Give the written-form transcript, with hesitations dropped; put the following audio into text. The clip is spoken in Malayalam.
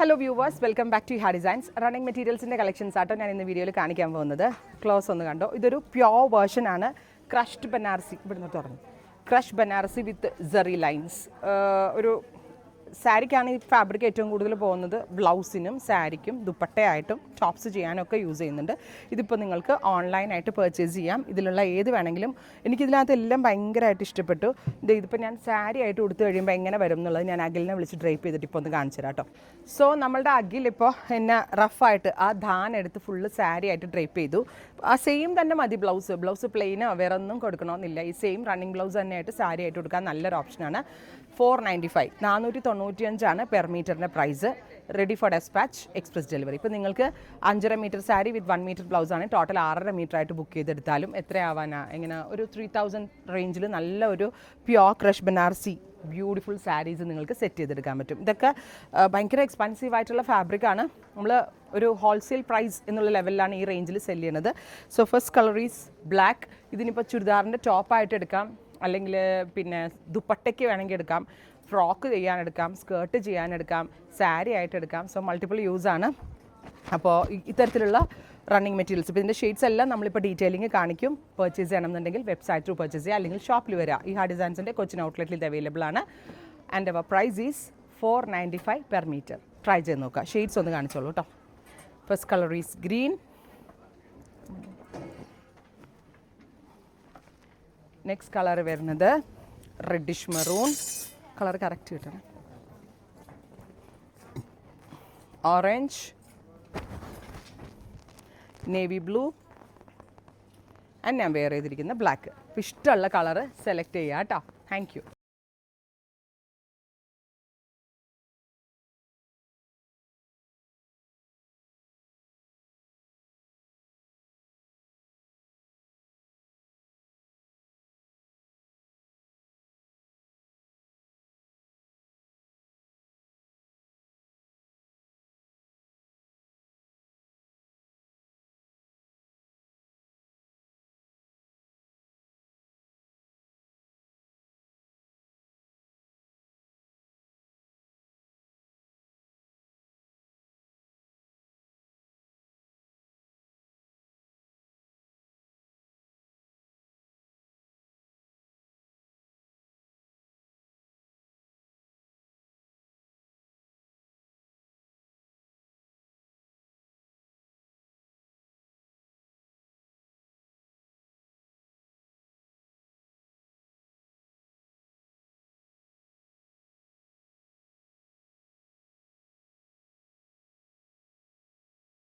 Hello viewers, welcome back to ഹാ ഡിസൈൻസ്. റണ്ണിങ് മെറ്റീരിയൽസിൻ്റെ കളക്ഷൻസ് ആട്ടോ ഞാൻ ഇന്ന് വീഡിയോയിൽ കാണിക്കാൻ പോകുന്നത്. ക്ലോസ് ഒന്ന് കണ്ടോ. ഇതൊരു പ്യോർ വേർഷനാണ്. ക്രഷ്ഡ് ബനാറസി, ഇവിടുന്ന് തുറന്നു. ക്രഷ് ബനാറസി വിത്ത് സെറി ലൈൻസ്. ഒരു സാരിക്കാണ് ഈ ഫാബ്രിക് ഏറ്റവും കൂടുതൽ പോകുന്നത്. ബ്ലൗസിനും സാരിക്കും ദുപ്പട്ടയായിട്ടും ടോപ്സ് ചെയ്യാനൊക്കെ യൂസ് ചെയ്യുന്നുണ്ട്. ഇതിപ്പോൾ നിങ്ങൾക്ക് ഓൺലൈനായിട്ട് പർച്ചേസ് ചെയ്യാം. ഇതിലുള്ള ഏത് വേണമെങ്കിലും. എനിക്കിതിനകത്ത് എല്ലാം ഭയങ്കരമായിട്ട് ഇഷ്ടപ്പെട്ടു. ഇതിപ്പോൾ ഞാൻ സാരി ആയിട്ട് കൊടുത്തു കഴിയുമ്പോൾ എങ്ങനെ വരും എന്നുള്ളത് ഞാൻ അഖിലിനെ വിളിച്ച് ഡ്രൈപ്പ് ചെയ്തിട്ട് ഇപ്പോൾ ഒന്ന് കാണിച്ചു തരാം കേട്ടോ. സോ നമ്മളുടെ അഖിൽ ഇപ്പോൾ എന്നെ റഫായിട്ട് ആ ധാൻ എടുത്ത് ഫുള്ള് സാരി ആയിട്ട് ഡ്രൈപ്പ് ചെയ്തു. ആ സെയിം തന്നെ മതി. ബ്ലൗസ് പ്ലെയിനോ വേറെ ഒന്നും കൊടുക്കണമെന്നില്ല. ഈ സെയിം റണ്ണിങ് ബ്ലൗസ് തന്നെയായിട്ട് സാരി ആയിട്ട് കൊടുക്കാൻ നല്ലൊരു ഓപ്ഷനാണ്. 495 495 പെർ മീറ്ററിൻ്റെ price. Ready for dispatch, express delivery. ഇപ്പോൾ നിങ്ങൾക്ക് 5.5 മീറ്റർ സാരി വിത്ത് 1 മീറ്റർ ബ്ലൗസാണ്. ടോട്ടൽ 6.5 മീറ്റർ ആയിട്ട് ബുക്ക് ചെയ്തെടുത്താലും എത്രയാവാനാ, എങ്ങനെ ഒരു 3000 റേഞ്ചിൽ നല്ല ഒരു pure crush Banarasi beautiful saris നിങ്ങൾക്ക് സെറ്റ് ചെയ്തെടുക്കാൻ പറ്റും. ഇതൊക്കെ ഭയങ്കര എക്സ്പെൻസീവ് ആയിട്ടുള്ള ഫാബ്രിക്കാണ്. നമ്മൾ ഒരു ഹോൾസെയിൽ പ്രൈസ് എന്നുള്ള ലെവലിലാണ് ഈ റേഞ്ചിൽ സെല് ചെയ്യുന്നത്. So first colour is black. ഇതിനിപ്പോൾ ചുരിദാറിൻ്റെ ടോപ്പായിട്ട് എടുക്കാം, അല്ലെങ്കിൽ പിന്നെ ദുപ്പട്ടയ്ക്ക് വേണമെങ്കിൽ എടുക്കാം, ഫ്രോക്ക് ചെയ്യാനെടുക്കാം, സ്കേർട്ട് ചെയ്യാനെടുക്കാം, സാരി ആയിട്ട് എടുക്കാം. സോ മൾട്ടിപ്പിൾ യൂസാണ്. അപ്പോൾ ഇത്തരത്തിലുള്ള റണ്ണിങ് മെറ്റീരിയൽസ്, ഇപ്പോൾ ഇതിൻ്റെ ഷെയ്ഡ്സ് എല്ലാം നമ്മളിപ്പോൾ ഡീറ്റെയിലിംഗ് കാണിക്കും. പർച്ചേസ് ചെയ്യണമെന്നുണ്ടെങ്കിൽ വെബ്സൈറ്റ് ത്രൂ പർച്ചേസ് ചെയ്യുക, അല്ലെങ്കിൽ ഷോപ്പിൽ വരിക. ഈ ഹാ ഡിസൈൻസിൻ്റെ കൊച്ചിൻ ഔട്ട്ലെറ്റിൽ ഇത് അവൈലബിൾ ആണ്. And our price is 495 per metre. Try ചെയ്ത് നോക്കുക. ഷെയ്ഡ്സ് ഒന്ന് കാണിച്ചോളൂ കേട്ടോ. First colour is green. Next colour വരുന്നത് റെഡിഷ് മെറൂൺ. കളർ കറക്റ്റ് കിട്ടണം. ഓറഞ്ച്, നേവി ബ്ലൂ ആൻഡ് ഞാൻ വെയർ ചെയ്തിരിക്കുന്ന ബ്ലാക്ക്. ഇഷ്ടമുള്ള കളറ് സെലക്ട് ചെയ്യുക കേട്ടോ. Thank U.